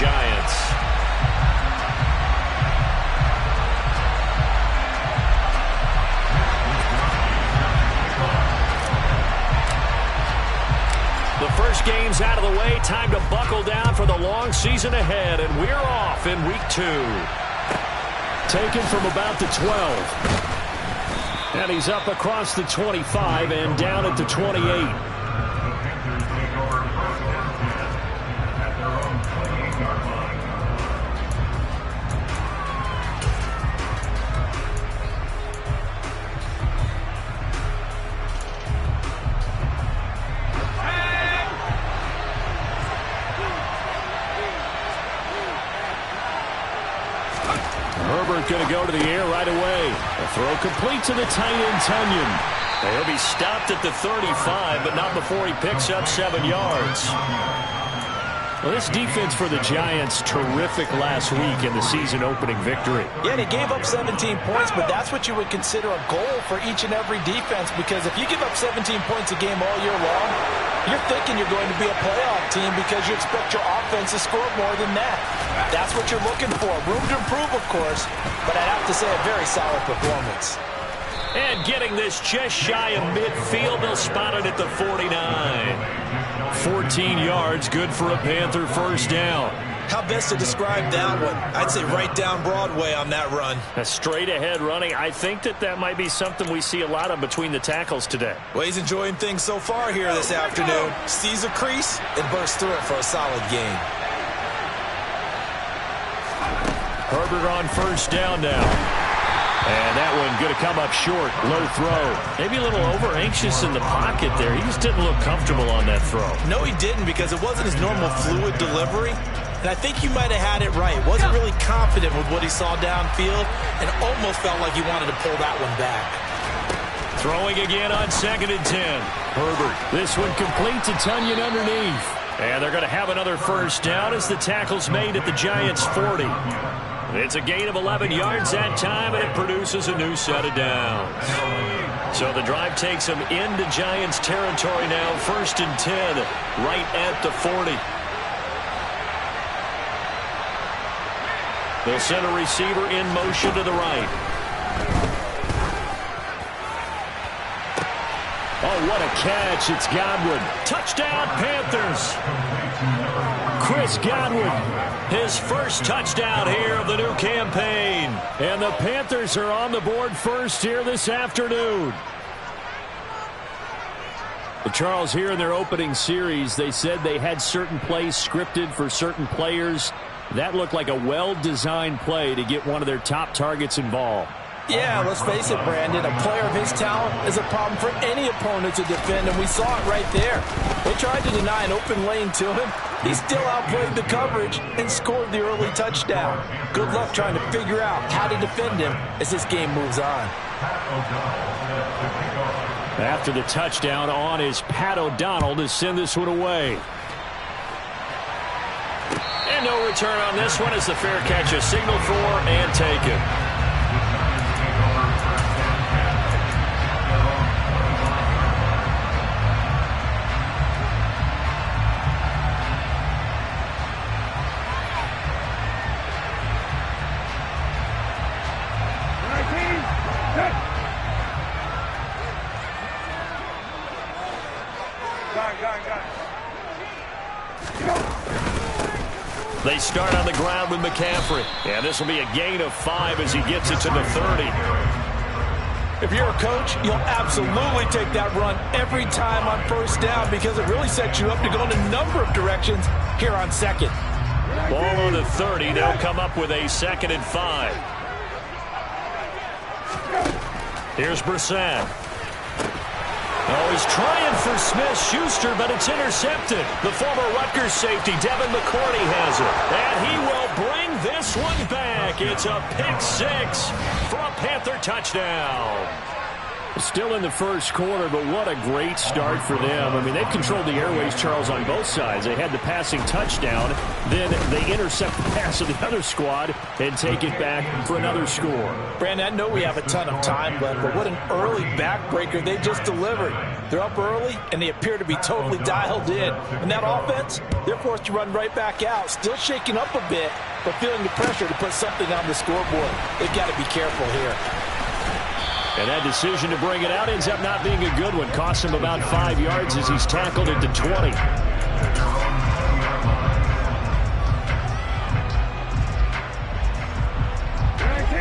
Giants. The first game's out of the way. Time to buckle down for the long season ahead, and we're off in week 2. Taken from about the 12. And he's up across the 25 and down at the 28. Going to go to the air right away. The throw complete to the tight end, Tunyon. He'll be stopped at the 35, but not before he picks up 7 yards. Well, this defense for the Giants, terrific last week in the season-opening victory. Yeah, they gave up 17 points, but that's what you would consider a goal for each and every defense, because if you give up 17 points a game all year long, you're thinking you're going to be a playoff team because you expect your offense to score more than that. That's what you're looking for. Room to improve, of course, but I'd have to say a very solid performance. And getting this just shy of midfield, they'll spot it at the 49. 14 yards, good for a Panther first down. How best to describe that one? I'd say right down Broadway on that run. A straight ahead running. I think that might be something we see a lot of between the tackles today. Well, he's enjoying things so far here this afternoon. Sees a crease and bursts through it for a solid gain. Herbert on first down now. And that one going to come up short. Low throw. Maybe a little over-anxious in the pocket there. He just didn't look comfortable on that throw. No, he didn't, because it wasn't his normal fluid delivery. And I think you might have had it right. Wasn't really confident with what he saw downfield and almost felt like he wanted to pull that one back. Throwing again on 2nd and 10. Herbert. This one complete to Tunyon underneath. And they're going to have another first down as the tackle's made at the Giants' 40. It's a gain of 11 yards that time, and it produces a new set of downs. So the drive takes them into Giants territory now. 1st and 10, right at the 40. They'll send a receiver in motion to the right. Oh, what a catch. It's Godwin. Touchdown, Panthers. Chris Godwin, his first touchdown here of the new campaign. And the Panthers are on the board first here this afternoon. Well, Charles, here in their opening series, they said they had certain plays scripted for certain players. That looked like a well-designed play to get one of their top targets involved. Yeah, let's face it, Brandon. A player of his talent is a problem for any opponent to defend, and we saw it right there. They tried to deny an open lane to him. He still outplayed the coverage and scored the early touchdown. Good luck trying to figure out how to defend him as this game moves on. After the touchdown, on is Pat O'Donnell to send this one away. And no return on this one as the fair catch is signaled for and taken. They start on the ground with McCaffrey. And this will be a gain of 5 as he gets it to the 30. If you're a coach, you'll absolutely take that run every time on first down because it really sets you up to go in a number of directions here on 2nd. Ball on the 30. They'll come up with a 2nd and 5. Here's Brissett. Oh, he's trying for Smith-Schuster, but it's intercepted. The former Rutgers safety, Devin McCourty, has it. And he will bring this one back. It's a pick 6 for a Panther touchdown. Still in the first quarter, but what a great start for them. I mean, they've controlled the airways, Charles, on both sides. They had the passing touchdown, then they intercept the pass of the other squad and take it back for another score. Brandon, I know we have a ton of time left, but what an early backbreaker they just delivered. They're up early, and they appear to be totally dialed in. And that offense, they're forced to run right back out, still shaking up a bit, but feeling the pressure to put something on the scoreboard. They've got to be careful here. And that decision to bring it out ends up not being a good one. Costs him about 5 yards as he's tackled at the 20.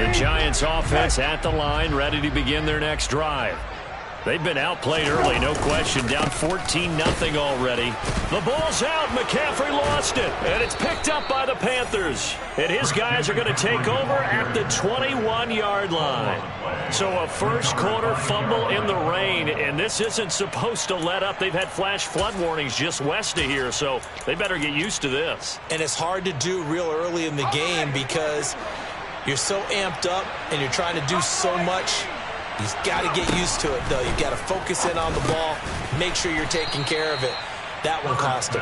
The Giants offense at the line, ready to begin their next drive. They've been outplayed early, no question. Down 14-0 already. The ball's out. McCaffrey lost it. And it's picked up by the Panthers. And his guys are going to take over at the 21-yard line. So a first quarter fumble in the rain. And this isn't supposed to let up. They've had flash flood warnings just west of here. So they better get used to this. And it's hard to do real early in the game because you're so amped up and you're trying to do so much. He's got to get used to it, though. You've got to focus in on the ball, make sure you're taking care of it. That one cost him.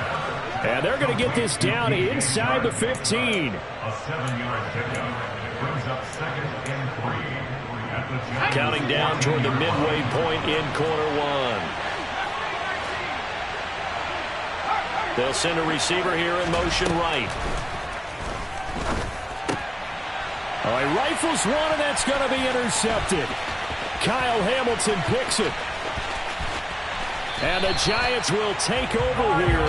And they're going to get this down inside the 15. A 7-yard pickup brings up 2nd and 3. At the Giants. Counting down toward the midway point in quarter one. They'll send a receiver here in motion right. All right, rifles one, and that's going to be intercepted. Kyle Hamilton picks it. And the Giants will take over here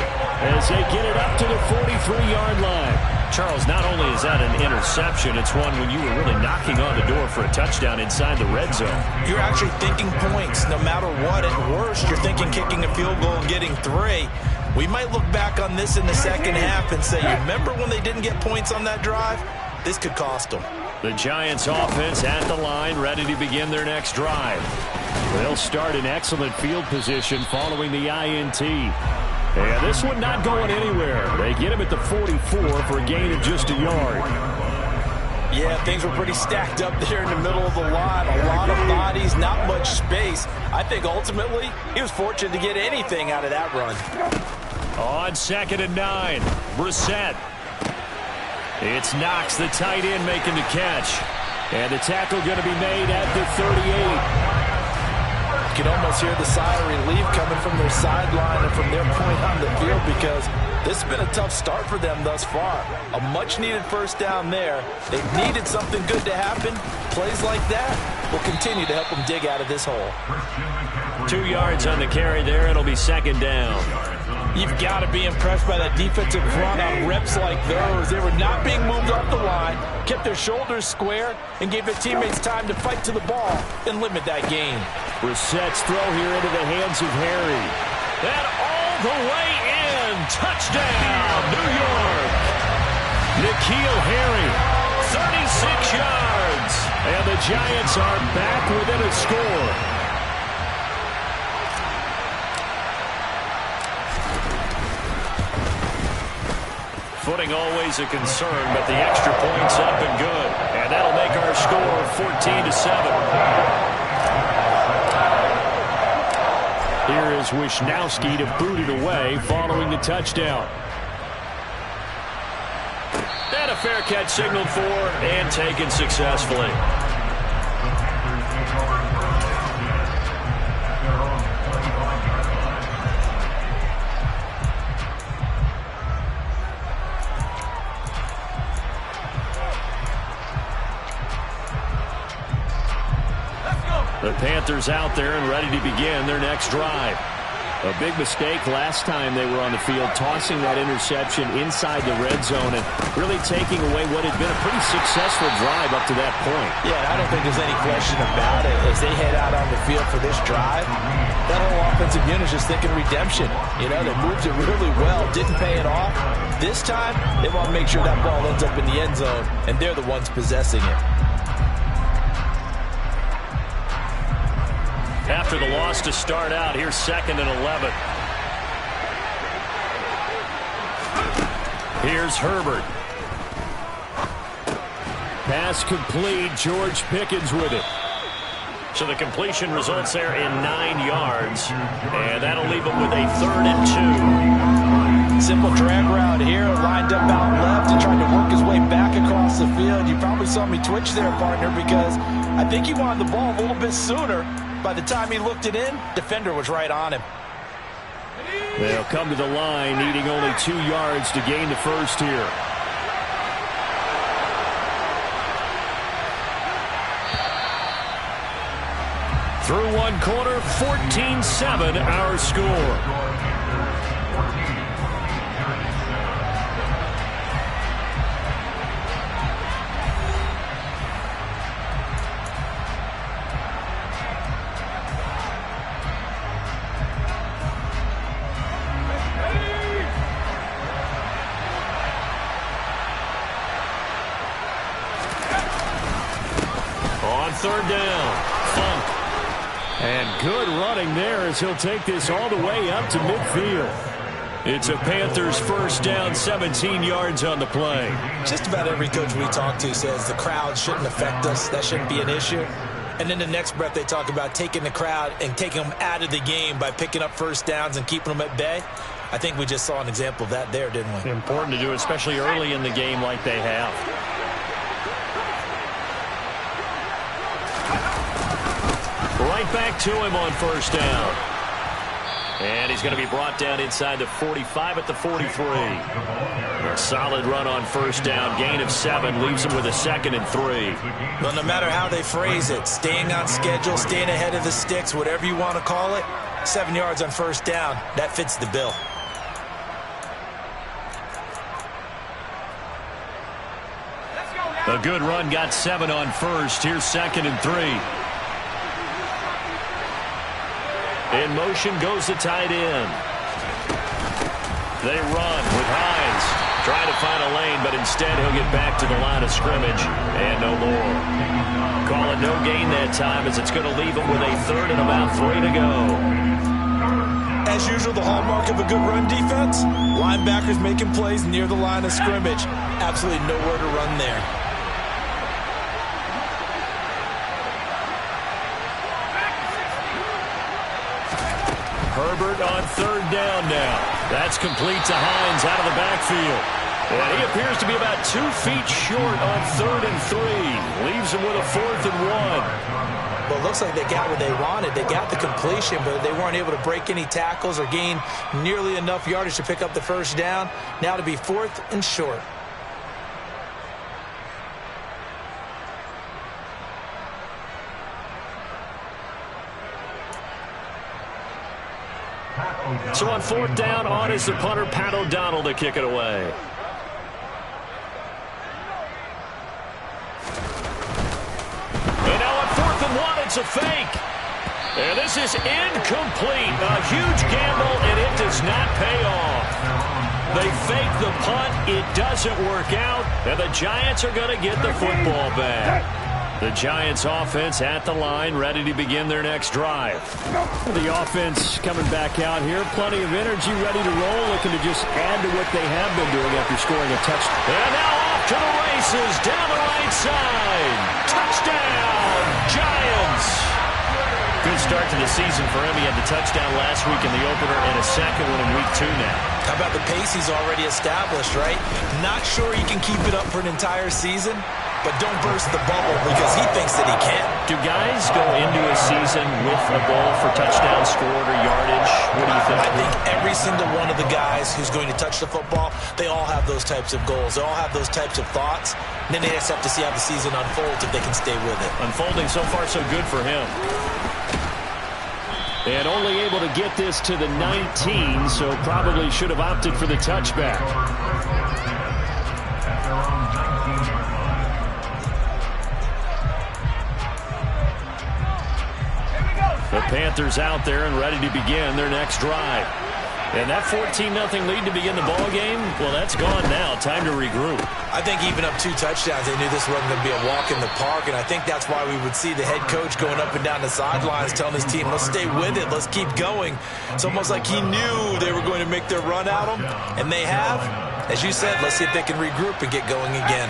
as they get it up to the 43-yard line. Charles, not only is that an interception, it's one when you were really knocking on the door for a touchdown inside the red zone. You're actually thinking points no matter what. At worst, you're thinking kicking a field goal and getting 3. We might look back on this in the second half and say, you remember when they didn't get points on that drive? This could cost them. The Giants offense at the line, ready to begin their next drive. They'll start in excellent field position following the INT. And this one not going anywhere. They get him at the 44 for a gain of just a yard. Yeah, things were pretty stacked up there in the middle of the line. A lot of bodies, not much space. I think ultimately he was fortunate to get anything out of that run. On 2nd and 9, Brissett. It's Knox, the tight end, making the catch. And the tackle going to be made at the 38. You can almost hear the sigh of relief coming from their sideline and from their point on the field because this has been a tough start for them thus far. A much-needed first down there. They've needed something good to happen. Plays like that will continue to help them dig out of this hole. 2 yards on the carry there. It'll be 2nd down. You've got to be impressed by that defensive front on reps like those. They were not being moved off the line, kept their shoulders square, and gave their teammates time to fight to the ball and limit that gain. Brissett's throw here into the hands of Harry. And all the way in. Touchdown, New York. N'Keal Harry, 36 yards. And the Giants are back within a score. Footing always a concern, but the extra point's up and good. And that'll make our score 14-7. Here is Wisnowski to boot it away following the touchdown. And a fair catch signaled for and taken successfully. The Panthers out there and ready to begin their next drive. A big mistake last time they were on the field, tossing that interception inside the red zone and really taking away what had been a pretty successful drive up to that point. Yeah, I don't think there's any question about it. As they head out on the field for this drive, that whole offensive unit is just thinking redemption. You know, they moved it really well, didn't pay it off. This time, they want to make sure that ball ends up in the end zone, and they're the ones possessing it. After the loss to start out, here's 2nd and 11. Here's Herbert. Pass complete. George Pickens with it. So the completion results there in 9 yards. And that'll leave them with a 3rd and 2. Simple drag route here, lined up out left and trying to work his way back across the field. You probably saw me twitch there, partner, because I think he wanted the ball a little bit sooner. By the time he looked it in, defender was right on him. They'll come to the line, needing only 2 yards to gain the first here. Through one quarter, 14-7 our score. On 3rd down, Funk. And good running there as he'll take this all the way up to midfield. It's a Panthers first down, 17 yards on the play. Just about every coach we talk to says the crowd shouldn't affect us. That shouldn't be an issue. And then the next breath they talk about taking the crowd and taking them out of the game by picking up first downs and keeping them at bay. I think we just saw an example of that there, didn't we? Important to do, especially early in the game like they have. Right back to him on first down. And he's going to be brought down inside the 45 at the 43. A solid run on first down. Gain of 7 leaves him with a 2nd and 3. Well, no matter how they phrase it, staying on schedule, staying ahead of the sticks, whatever you want to call it, 7 yards on first down, that fits the bill. A good run, got 7 on first. Here's 2nd and 3. In motion goes the tight end. They run with Hines. Trying to find a lane, but instead he'll get back to the line of scrimmage. And no more. Call it no gain that time as it's going to leave him with a 3rd and about 3 to go. As usual, the hallmark of a good run defense, linebackers making plays near the line of scrimmage. Absolutely nowhere to run there. Herbert on 3rd down now. That's complete to Hines out of the backfield. And he appears to be about 2 feet short on 3rd and 3. Leaves him with a 4th and 1. Well, it looks like they got what they wanted. They got the completion, but they weren't able to break any tackles or gain nearly enough yardage to pick up the first down. Now to be 4th and short. So on 4th down, on is the punter, Pat O'Donnell, to kick it away. And now on 4th and 1, it's a fake. And this is incomplete. A huge gamble, and it does not pay off. They fake the punt. It doesn't work out, and the Giants are going to get the football back. The Giants offense at the line, ready to begin their next drive. The offense coming back out here. Plenty of energy, ready to roll, looking to just add to what they have been doing after scoring a touchdown. And now off to the races, down the right side. Touchdown, Giants. Good start to the season for him. He had the touchdown last week in the opener and a second one in week 2 now. How about the pace he's already established, right? Not sure he can keep it up for an entire season, but don't burst the bubble because he thinks that he can. Do guys go into a season with a goal for touchdown scored or yardage? What do you think? I think every single one of the guys who's going to touch the football, they all have those types of goals. They all have those types of thoughts. And then they just have to see how the season unfolds if they can stay with it. Unfolding so far so good for him. And only able to get this to the 19, so probably should have opted for the touchback. The Panthers out there and ready to begin their next drive. And that 14-0 lead to begin the ball game, well, that's gone now. Time to regroup. I think even up 2 touchdowns, they knew this wasn't going to be a walk in the park, and I think that's why we would see the head coach going up and down the sidelines telling his team, let's stay with it, let's keep going. It's almost like he knew they were going to make their run at him, and they have. As you said, let's see if they can regroup and get going again.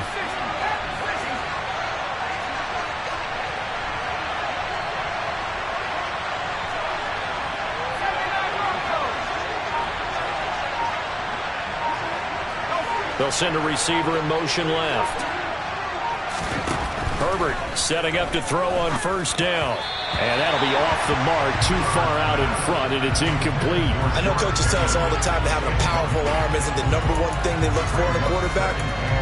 They'll send a receiver in motion left. Herbert setting up to throw on first down. And that'll be off the mark, too far out in front, and it's incomplete. I know coaches tell us all the time that having a powerful arm isn't the number one thing they look for in a quarterback.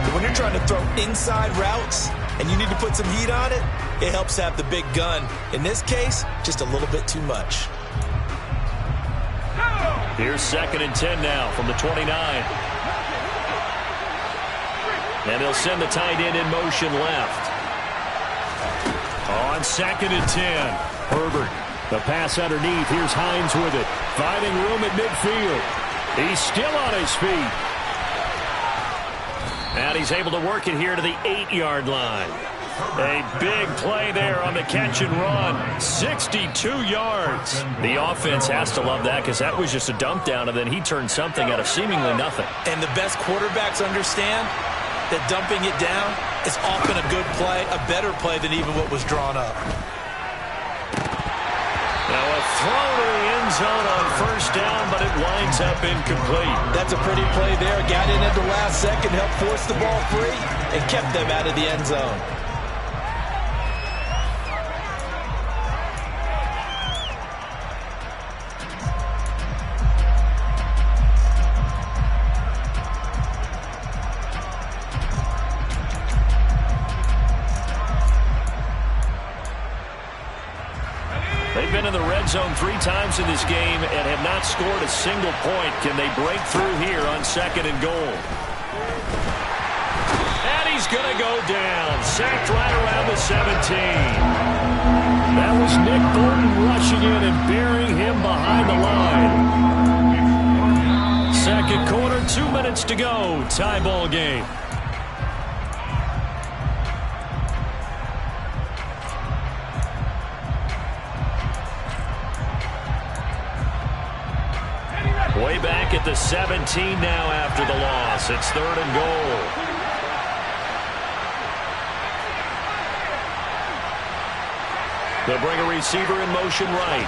But when you're trying to throw inside routes and you need to put some heat on it, it helps to have the big gun. In this case, just a little bit too much. Here's 2nd and 10 now from the 29. And they'll send the tight end in motion left. On 2nd and 10, Herbert. The pass underneath. Here's Hines with it. Finding room at midfield. He's still on his feet. And he's able to work it here to the 8-yard line. A big play there on the catch and run. 62 yards. The offense has to love that because that was just a dump down, and then he turned something out of seemingly nothing. And the best quarterbacks understand that dumping it down is often a good play, a better play than even what was drawn up. Now a throw to the end zone on first down, but it winds up incomplete. That's a pretty play there. Got in at the last second, helped force the ball free, and kept them out of the end zone. They've been in the red zone 3 times in this game and have not scored a single point. Can they break through here on 2nd and goal? And he's going to go down. Sacked right around the 17. That was Nick Bolton rushing in and burying him behind the line. 2nd quarter, 2 minutes to go. Tie ball game. Way back at the 17 now after the loss. It's 3rd and goal. They'll bring a receiver in motion right.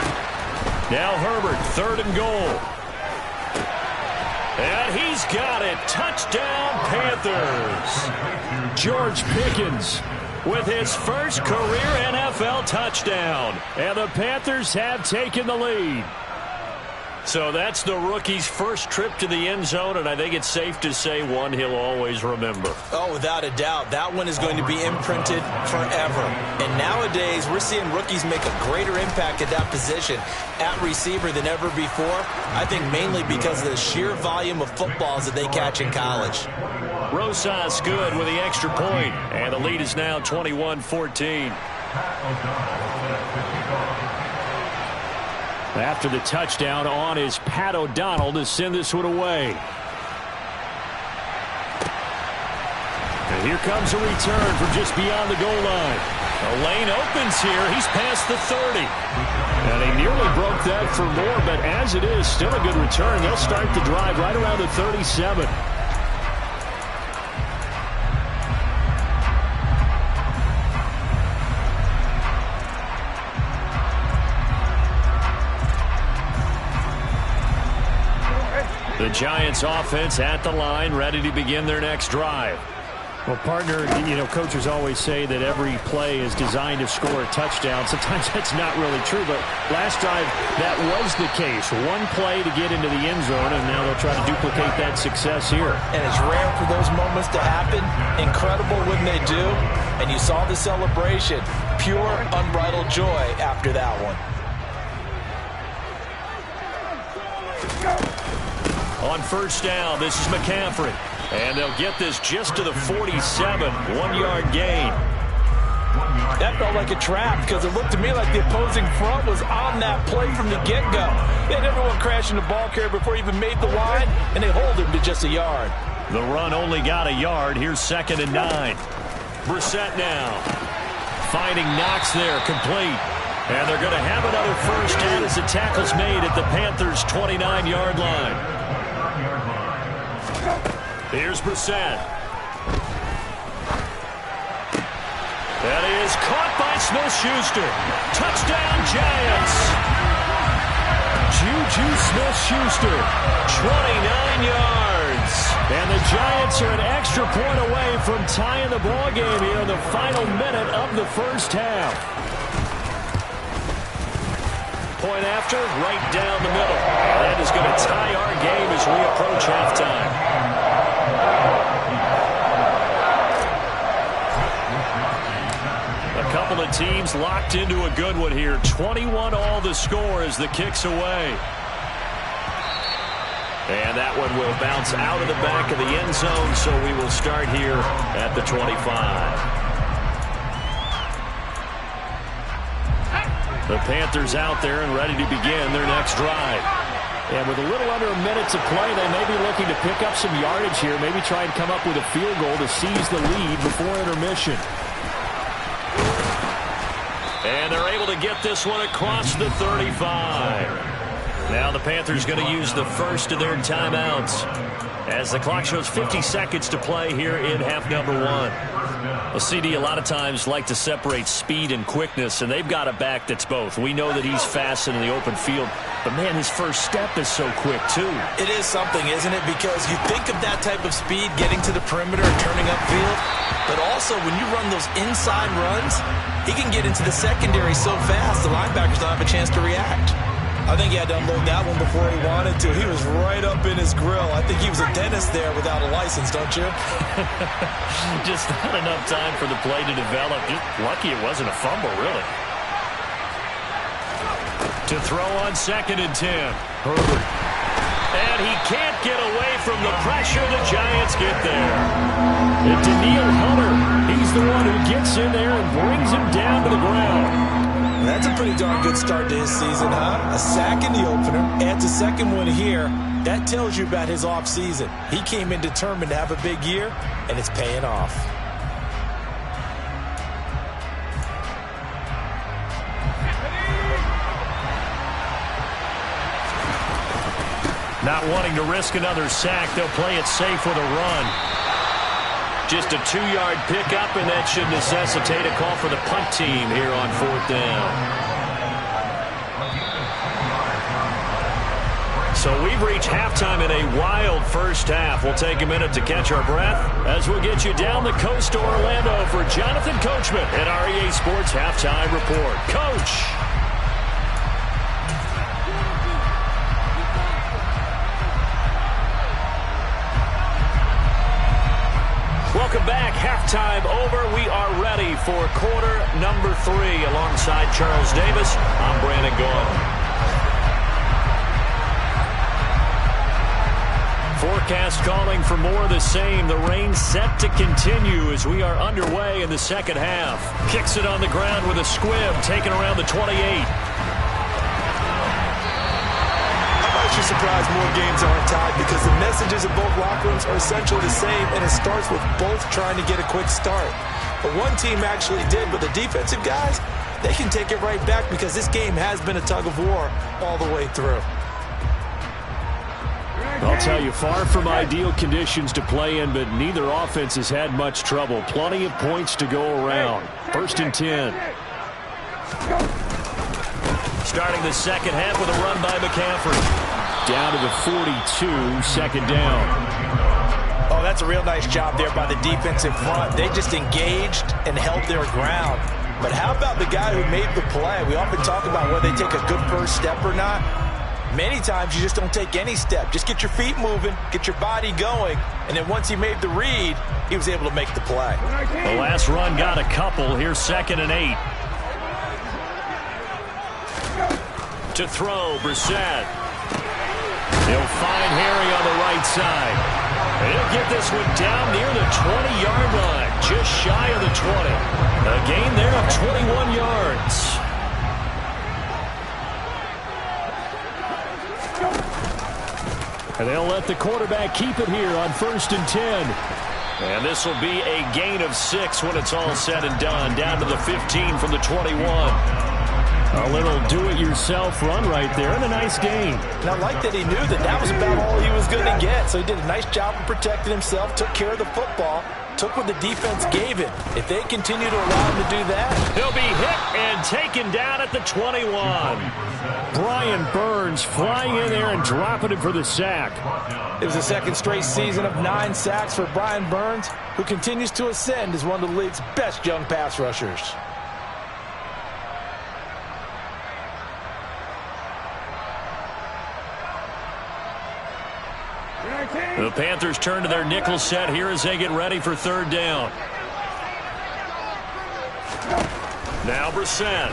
Now Herbert, 3rd and goal. And he's got it. Touchdown, Panthers. George Pickens with his first career NFL touchdown. And the Panthers have taken the lead. So that's the rookie's first trip to the end zone, and I think it's safe to say one he'll always remember. Oh, without a doubt. That one is going to be imprinted forever. And nowadays, we're seeing rookies make a greater impact at that position at receiver than ever before. I think mainly because of the sheer volume of footballs that they catch in college. Rosas good with the extra point, and the lead is now 21-14. After the touchdown, on is Pat O'Donnell to send this one away. And here comes a return from just beyond the goal line. The lane opens here. He's past the 30. And he nearly broke that for more, but as it is, still a good return. They'll start the drive right around the 37. The Giants offense at the line, ready to begin their next drive. Well, partner, you know, coaches always say that every play is designed to score a touchdown. Sometimes that's not really true, but last drive, that was the case. One play to get into the end zone, and now they'll try to duplicate that success here. And it's rare for those moments to happen. Incredible when they do. And you saw the celebration. Pure, unbridled joy after that one. On first down, this is McCaffrey. And they'll get this just to the 47, 1-yard gain. That felt like a trap because it looked to me like the opposing front was on that play from the get-go. They had everyone crashing the ball carrier before he even made the line, and they hold him to just a yard. The run only got a yard. Here's 2nd and 9. Brissett now. Finding Knox there, complete. And they're going to have another first down as the tackle's made at the Panthers' 29-yard line. Here's Brissett. That is caught by Smith-Schuster. Touchdown, Giants. Juju Smith-Schuster, 29 yards. And the Giants are an extra point away from tying the ball game here in the final minute of the first half. Point after, right down the middle. That is going to tie our game as we approach halftime. A couple of teams locked into a good one here. 21 all the score as the kick's away. And that one will bounce out of the back of the end zone, so we will start here at the 25. The Panthers out there and ready to begin their next drive. And with a little under a minute to play, they may be looking to pick up some yardage here, maybe try and come up with a field goal to seize the lead before intermission. And they're able to get this one across the 35. Now the Panthers going to use the first of their timeouts as the clock shows 50 seconds to play here in half number one. Well, CD, a lot of times like to separate speed and quickness, and they've got a back that's both. We know that he's fast in the open field, but, man, his first step is so quick, too. It is something, isn't it? Because you think of that type of speed getting to the perimeter and turning upfield, but also when you run those inside runs, he can get into the secondary so fast the linebackers don't have a chance to react. I think he had to unload that one before he wanted to. He was right up in his grill. I think he was a dentist there without a license, don't you? Just not enough time for the play to develop. Just lucky it wasn't a fumble, really. To throw on 2nd and 10. Herbert. And he can't get away from the pressure. The Giants get there. And Daniil Hunter, he's the one who gets in there and brings him down to the ground. That's a pretty darn good start to his season, huh? A sack in the opener, adds a second one here. That tells you about his offseason. He came in determined to have a big year, and it's paying off. Not wanting to risk another sack, they'll play it safe with a run. Just a 2-yard pickup, and that should necessitate a call for the punt team here on 4th down. So we've reached halftime in a wild first half. We'll take a minute to catch our breath as we'll get you down the coast to Orlando for Jonathan Coachman at our EA Sports Halftime Report. Coach! Welcome back. Halftime over. We are ready for quarter number 3. Alongside Charles Davis, I'm Brandon Gordon. Forecast calling for more of the same. The rain set to continue as we are underway in the second half. Kicks it on the ground with a squib, taken around the 28. You're surprised more games aren't tied because the messages of both locker rooms are essentially the same, and it starts with both trying to get a quick start. But one team actually did, but the defensive guys, they can take it right back because this game has been a tug of war all the way through. I'll tell you, far from ideal conditions to play in, but neither offense has had much trouble. Plenty of points to go around. 1st and 10. Starting the second half with a run by McCaffrey. Down to the 42, 2nd down. Oh, that's a real nice job there by the defensive front. They just engaged and held their ground. But how about the guy who made the play? We often talk about whether they take a good first step or not. Many times you just don't take any step. Just get your feet moving, get your body going, and then once he made the read, he was able to make the play. The last run got a couple. Here's 2nd and 8. To throw, Brissett. He'll find Harry on the right side. He'll get this one down near the 20-yard line, just shy of the 20. A gain there of 21 yards. And they'll let the quarterback keep it here on 1st and 10. And this will be a gain of 6 when it's all said and done, down to the 15 from the 21. A little do-it-yourself run right there, and a nice gain. And I like that he knew that that was about all he was going to get. So he did a nice job of protecting himself, took care of the football, took what the defense gave him. If they continue to allow him to do that, he'll be hit and taken down at the 21. Brian Burns flying in there and dropping him for the sack. It was the second straight season of 9 sacks for Brian Burns, who continues to ascend as one of the league's best young pass rushers. The Panthers turn to their nickel set here as they get ready for third down. Now Brissett.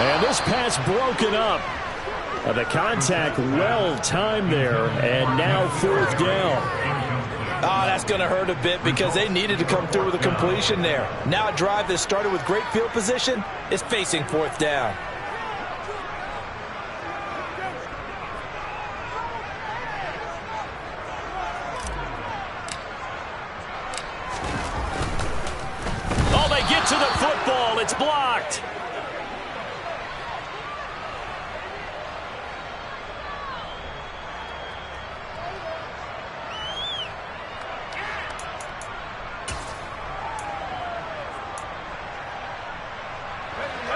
And this pass broken up. The contact well timed there, and now fourth down. Oh, that's going to hurt a bit because they needed to come through with a completion there. Now a drive that started with great field position is facing fourth down. Oh, they get to the football. It's blocked.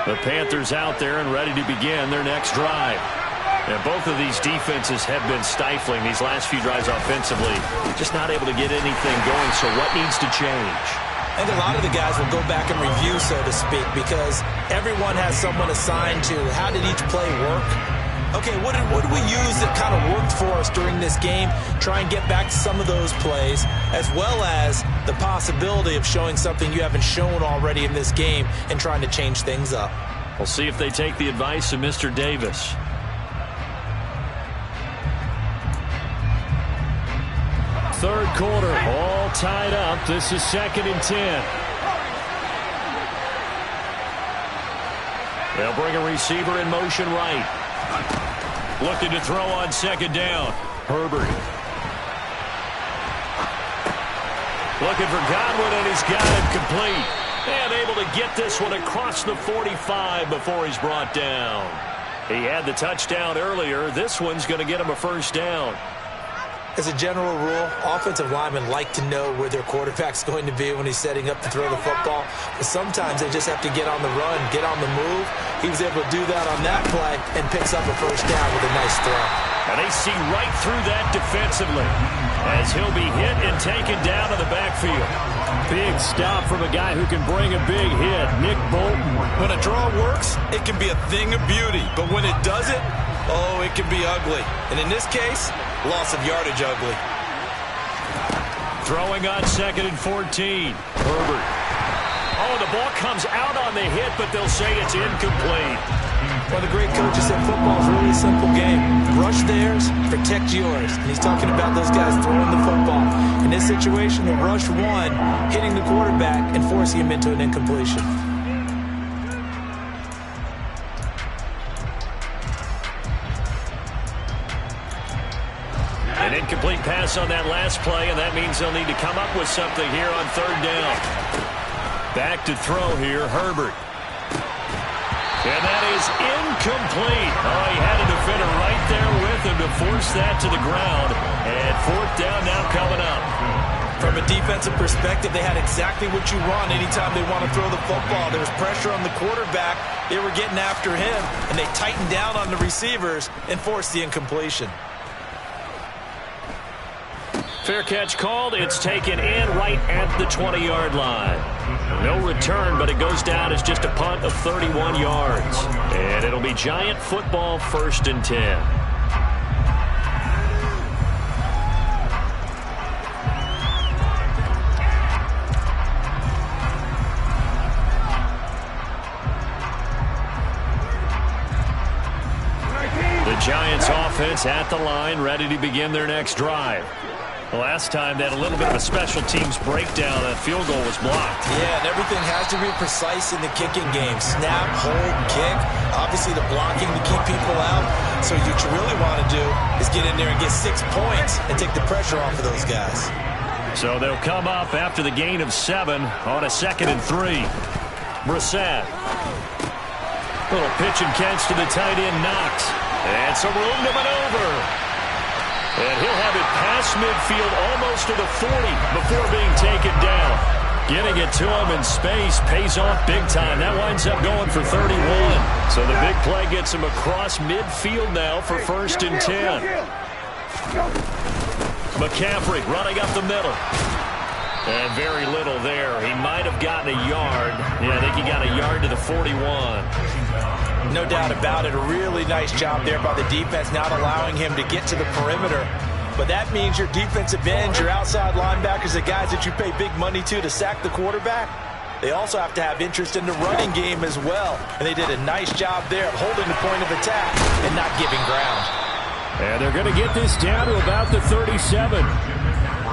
The Panthers out there and ready to begin their next drive. And both of these defenses have been stifling these last few drives offensively. Just not able to get anything going, so what needs to change? I think a lot of the guys will go back and review, so to speak, because everyone has someone assigned to how did each play work. Okay, what did we use that kind of worked for us during this game? Try and get back to some of those plays, as well as the possibility of showing something you haven't shown already in this game and trying to change things up. We'll see if they take the advice of Mr. Davis. Third quarter, all tied up. This is 2nd and 10. They'll bring a receiver in motion right. Looking to throw on 2nd down. Herbert. Looking for Godwin, and he's got it complete. And able to get this one across the 45 before he's brought down. He had the touchdown earlier. This one's going to get him a first down. As a general rule, offensive linemen like to know where their quarterback's going to be when he's setting up to throw the football. But sometimes they just have to get on the run, get on the move. He was able to do that on that play and picks up a first down with a nice throw. And they see right through that defensively as he'll be hit and taken down to the backfield. Big stop from a guy who can bring a big hit, Nick Bolton. When a draw works, it can be a thing of beauty. But when it doesn't, oh, it can be ugly. And in this case, loss of yardage ugly. Throwing on 2nd and 14. Herbert. Oh, the ball comes out on the hit, but they'll say it's incomplete. One of the great coaches said football's really a simple game. Rush theirs, protect yours. And he's talking about those guys throwing the football. In this situation, the rush one, hitting the quarterback and forcing him into an incompletion. An incomplete pass on that last play, and that means they'll need to come up with something here on 3rd down. Back to throw here, Herbert. And that is incomplete. Oh, he had a defender right there with him to force that to the ground. And 4th down now coming up. From a defensive perspective, they had exactly what you want anytime they want to throw the football. There was pressure on the quarterback. They were getting after him, and they tightened down on the receivers and forced the incompletion. Fair catch called. It's taken in right at the 20-yard line. No return, but it goes down as just a punt of 31 yards. And it'll be Giant football, 1st and 10. The Giants offense at the line, ready to begin their next drive. The last time they had a little bit of a special teams breakdown. That field goal was blocked. Yeah, and everything has to be precise in the kicking game. Snap, hold, kick. Obviously, the blocking to keep people out. So what you really want to do is get in there and get 6 points and take the pressure off of those guys. So they'll come up after the gain of 7 on a 2nd and 3. Brissett. Little pitch and catch to the tight end, Knox. And some room to maneuver. And he'll have it past midfield almost to the 40 before being taken down. Getting it to him in space pays off big time. That winds up going for 31. So the big play gets him across midfield now for 1st and 10. McCaffrey running up the middle. And very little there. He might have gotten a yard. Yeah, I think he got a yard to the 41. No doubt about it. A really nice job there by the defense, not allowing him to get to the perimeter. But that means your defensive ends, your outside linebackers, the guys that you pay big money to sack the quarterback, they also have to have interest in the running game as well. And they did a nice job there of holding the point of attack and not giving ground. And they're going to get this down to about the 37.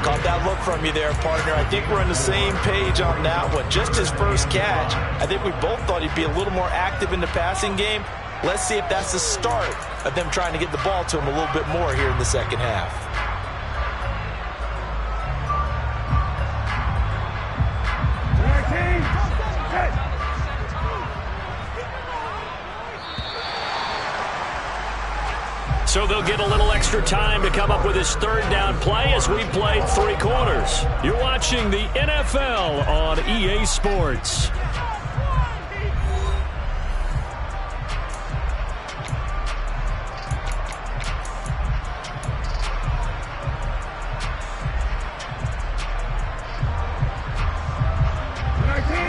Caught that look from you there, partner. I think we're on the same page on that one. Just his first catch, I think we both thought he'd be a little more active in the passing game. Let's see if that's the start of them trying to get the ball to him a little bit more here in the second half. So they'll get a little extra time to come up with his 3rd down play as we played 3 quarters. You're watching the NFL on EA Sports.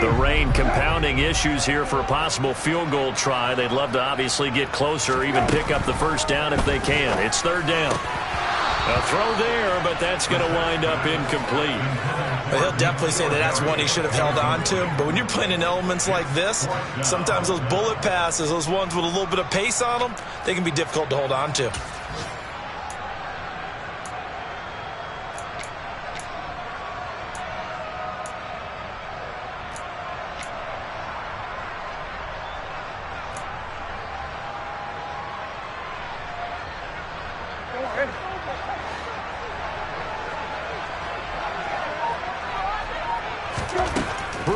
The rain compounding issues here for a possible field goal try. They'd love to obviously get closer, even pick up the 1st down if they can. It's 3rd down. A throw there, but that's going to wind up incomplete. Well, he'll definitely say that that's one he should have held on to. But when you're playing in elements like this, sometimes those bullet passes, those ones with a little bit of pace on them, they can be difficult to hold on to.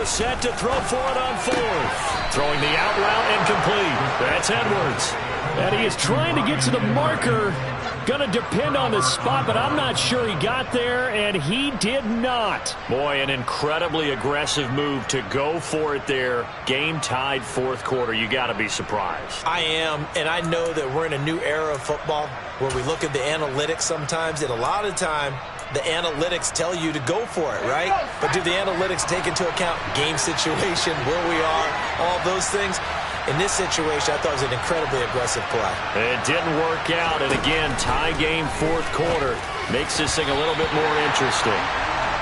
Set to throw for it on 4th. Throwing the out route and complete. That's Edwards. And he is trying to get to the marker. Going to depend on the spot, but I'm not sure he got there, and he did not. Boy, an incredibly aggressive move to go for it there. Game tied 4th quarter. You got to be surprised. I am, and I know that we're in a new era of football where we look at the analytics sometimes, and a lot of time the analytics tell you to go for it, right? But do the analytics take into account game situation, where we are, all those things? In this situation, I thought it was an incredibly aggressive play. It didn't work out, and again, tie game 4th quarter makes this thing a little bit more interesting.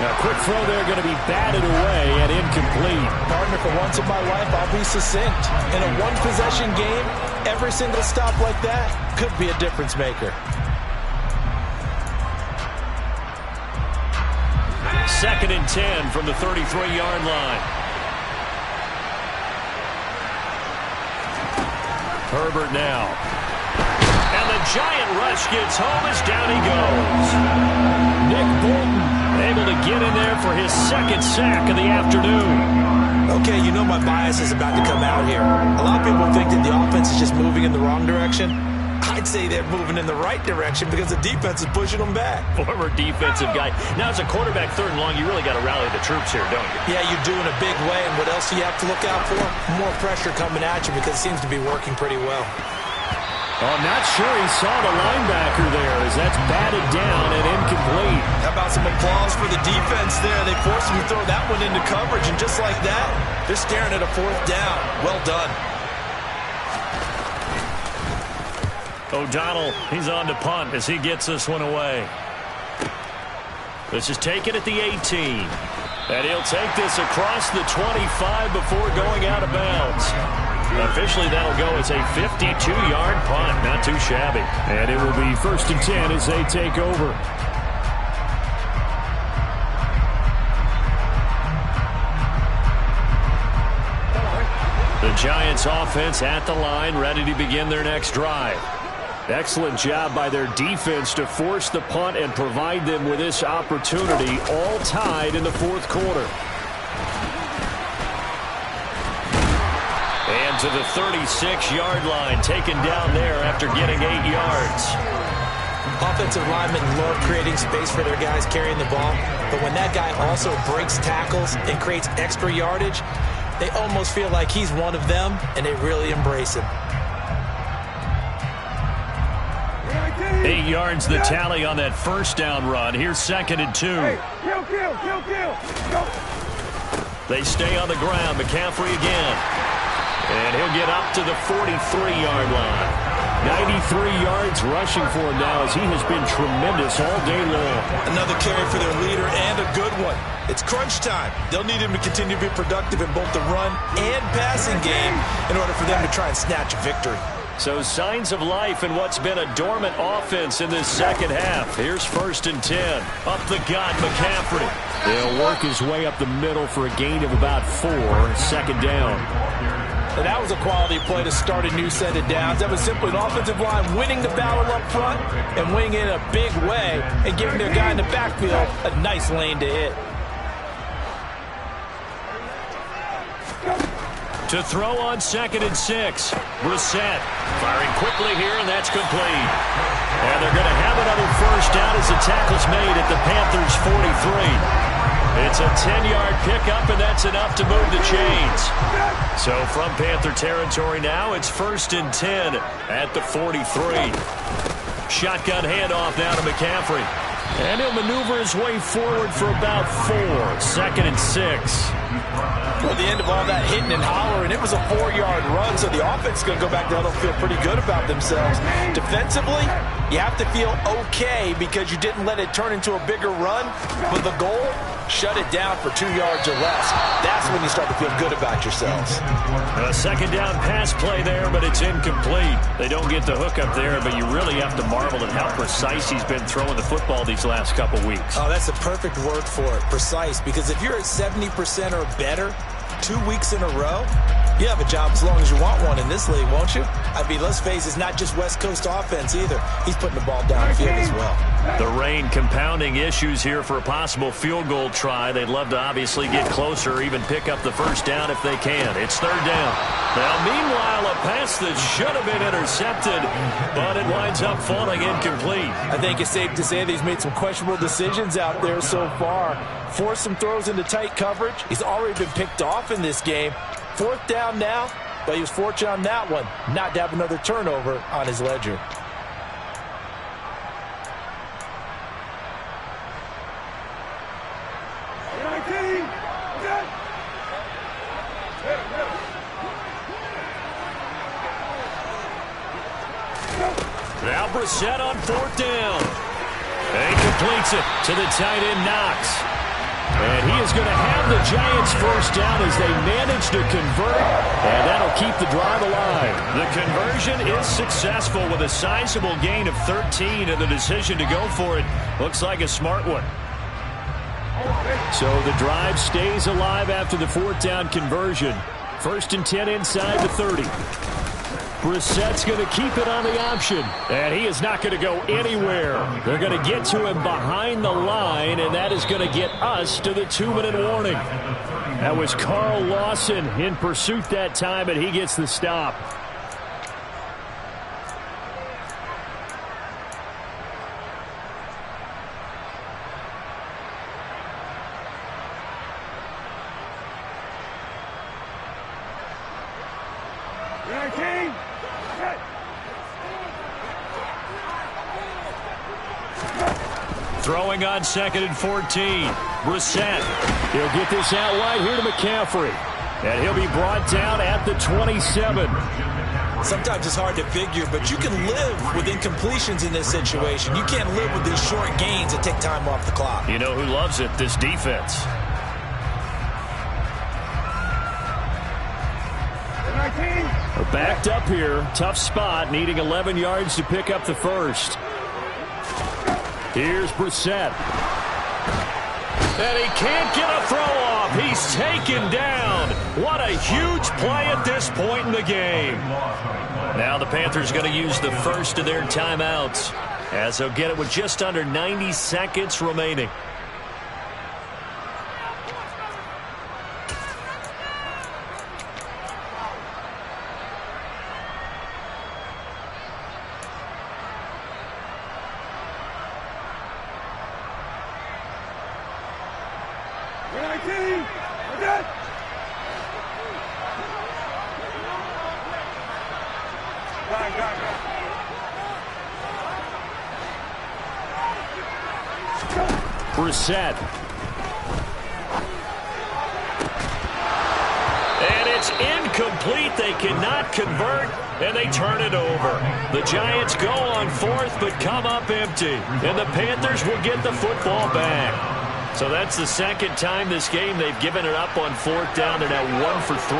Now, quick throw there going to be batted away and incomplete. Partner, for once in my life, I'll be succinct. In a one-possession game, every single stop like that could be a difference maker. 2nd and 10 from the 33-yard line. Herbert now. And the giant rush gets home as down he goes. Nick Bolton able to get in there for his 2nd sack of the afternoon. Okay, you know my bias is about to come out here. A lot of people think that the offense is just moving in the wrong direction. I'd say they're moving in the right direction because the defense is pushing them back. Former defensive guy. Now, as a quarterback 3rd and long, you really got to rally the troops here, don't you? Yeah, you do in a big way. And what else do you have to look out for? More pressure coming at you because it seems to be working pretty well. Oh, I'm not sure he saw the linebacker there as that's batted down and incomplete. How about some applause for the defense there? They forced him to throw that one into coverage, and just like that, they're staring at a 4th down. Well done. O'Donnell, he's on to punt as he gets this one away. This is taken at the 18. And he'll take this across the 25 before going out of bounds. Officially, that'll go as a 52-yard punt. Not too shabby. And it will be 1st and 10 as they take over. The Giants offense at the line, ready to begin their next drive. Excellent job by their defense to force the punt and provide them with this opportunity, all tied in the 4th quarter. And to the 36-yard line, taken down there after getting 8 yards. Offensive linemen love creating space for their guys carrying the ball, but when that guy also breaks tackles and creates extra yardage, they almost feel like he's one of them, and they really embrace him. 8 yards the tally on that first down run. Here's 2nd and 2. Hey, kill. Go. They stay on the ground. McCaffrey again. And he'll get up to the 43-yard line. 93 yards rushing for him now as he has been tremendous all day long. Another carry for their leader and a good one. It's crunch time. They'll need him to continue to be productive in both the run and passing game in order for them to try and snatch a victory. So signs of life in what's been a dormant offense in this second half. Here's 1st and 10. Up the gut, McCaffrey. They'll work his way up the middle for a gain of about 4. 2nd down. And that was a quality play to start a new set of downs. That was simply an offensive line winning the battle up front and winning it in a big way and giving their guy in the backfield a nice lane to hit. To throw on 2nd and 6. Brissett firing quickly here, and that's complete. And they're going to have another first down as the tackle's made at the Panthers' 43. It's a 10-yard pickup, and that's enough to move the chains. So from Panther territory now, it's 1st and 10 at the 43. Shotgun handoff now to McCaffrey. And he'll maneuver his way forward for about 4. 2nd and 6. At the end of all that hitting and hollering, it was a 4-yard run, so the offense is going to go back there and feel pretty good about themselves. Defensively, you have to feel okay because you didn't let it turn into a bigger run, but the goal, shut it down for 2 yards or less. That's when you start to feel good about yourselves. A 2nd down pass play there, but it's incomplete. They don't get the hook up there, but you really have to marvel at how precise he's been throwing the football these last couple weeks. Oh, that's the perfect word for it, precise, because if you're at 70% or better 2 weeks in a row, you have a job as long as you want one in this league, won't you? I mean, let's face it, it's not just West Coast offense either. He's putting the ball downfield as well. The rain compounding issues here for a possible field goal try. They'd love to obviously get closer or even pick up the first down if they can. It's 3rd down. Now, meanwhile, a pass that should have been intercepted, but it winds up falling incomplete. I think it's safe to say that he's made some questionable decisions out there so far. Forced some throws into tight coverage. He's already been picked off in this game. 4th down now, but he was fortunate on that one not to have another turnover on his ledger. Now Brissett on 4th down. And he completes it to the tight end, Knox. And he is going to have the Giants first down as they manage to convert, and that'll keep the drive alive. The conversion is successful with a sizable gain of 13, and the decision to go for it looks like a smart one. So the drive stays alive after the 4th down conversion. 1st and 10 inside the 30. Brissett's going to keep it on the option, and he is not going to go anywhere. They're going to get to him behind the line, and that is going to get us to the 2-minute warning. That was Carl Lawson in pursuit that time, and he gets the stop. Throwing on 2nd and 14. Brissett. He'll get this out wide here to McCaffrey. And he'll be brought down at the 27. Sometimes it's hard to figure, but you can live with incompletions in this situation. You can't live with these short gains that take time off the clock. You know who loves it? This defense. We're backed up here. Tough spot, needing 11 yards to pick up the first. Here's Brissett. And he can't get a throw off. He's taken down. What a huge play at this point in the game. Now the Panthers going to use the first of their timeouts, as they'll get it with just under 90 seconds remaining. 19. Again. Brissett. And it's incomplete. They cannot convert, and they turn it over. The Giants go on fourth, but come up empty. And the Panthers will get the football back. So that's the second time this game they've given it up on fourth down. They're now 1 for 3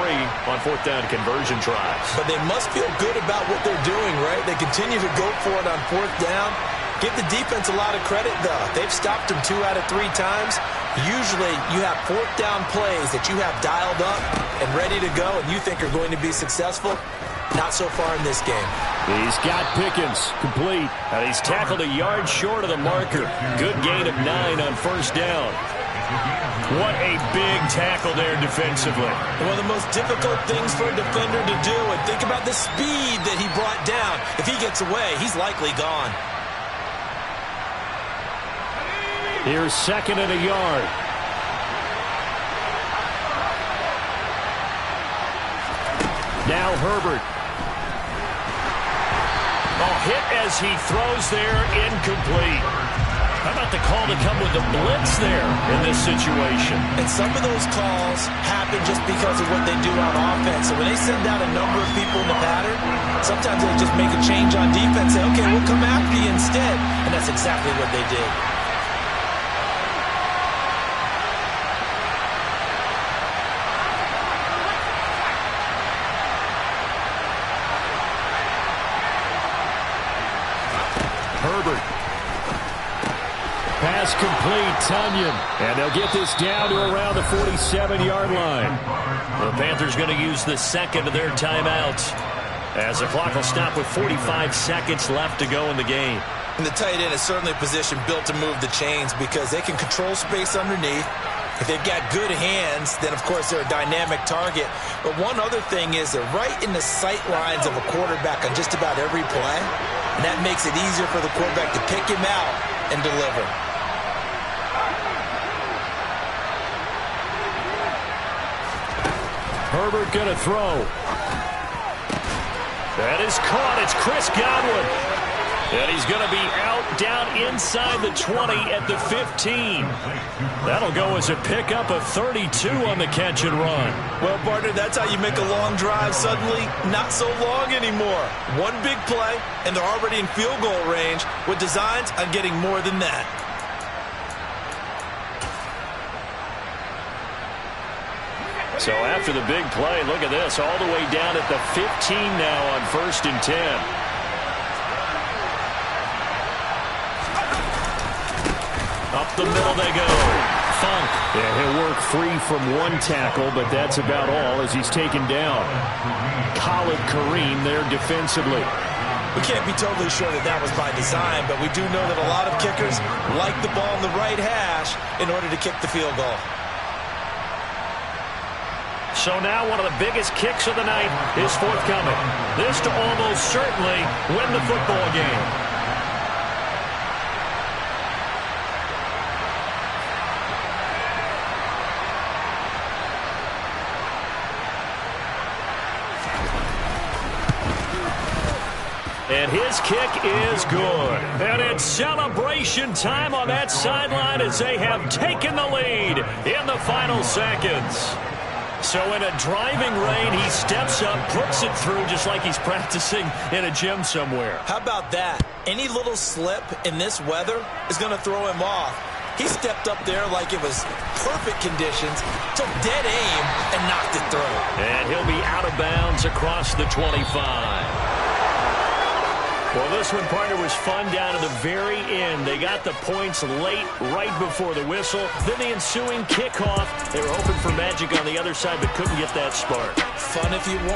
on fourth down conversion tries. But they must feel good about what they're doing, right? They continue to go for it on fourth down. Give the defense a lot of credit, though. They've stopped them 2 out of 3 times. Usually you have fourth down plays that you have dialed up and ready to go and you think are going to be successful. Not so far in this game. He's got Pickens complete. And he's tackled a yard short of the marker. Good gain of 9 on first down. What a big tackle there defensively. One of the most difficult things for a defender to do. And think about the speed that he brought down. If he gets away, he's likely gone. Here's second and a yard. Now Herbert. Oh, hit as he throws there, incomplete. How about the call to come with the blitz there in this situation? And some of those calls happen just because of what they do on offense. So when they send out a number of people in the pattern, sometimes they just make a change on defense, say, okay, we'll come after you instead. And that's exactly what they did. Herbert. Pass complete, Tunyon. And they'll get this down to around the 47-yard line. The Panthers going to use the second of their timeouts as the clock will stop with 45 seconds left to go in the game. And the tight end is certainly a position built to move the chains because they can control space underneath. If they've got good hands, then, of course, they're a dynamic target. But one other thing is they're right in the sight lines of a quarterback on just about every play. And that makes it easier for the quarterback to pick him out and deliver. Herbert going to throw. That is caught. It's Chris Godwin. And he's going to be out down inside the 20 at the 15. That'll go as a pickup of 32 on the catch and run. Well, partner, that's how you make a long drive suddenly not so long anymore. One big play, and they're already in field goal range with designs on getting more than that. So after the big play, look at this, all the way down at the 15 now on 1st and 10. Up the middle they go. Funk. Yeah, he'll work free from one tackle, but that's about all as he's taken down. Khalid Kareem there defensively. We can't be totally sure that that was by design, but we do know that a lot of kickers like the ball in the right hash in order to kick the field goal. So now one of the biggest kicks of the night is forthcoming. This to almost certainly win the football game. And his kick is good. And it's celebration time on that sideline as they have taken the lead in the final seconds. So in a driving rain, he steps up, puts it through just like he's practicing in a gym somewhere. How about that? Any little slip in this weather is going to throw him off. He stepped up there like it was perfect conditions, took dead aim, and knocked it through. And he'll be out of bounds across the 25. Well, this one, partner, was fun down to the very end. They got the points late, right before the whistle. Then the ensuing kickoff. They were hoping for magic on the other side, but couldn't get that spark. Fun if you want.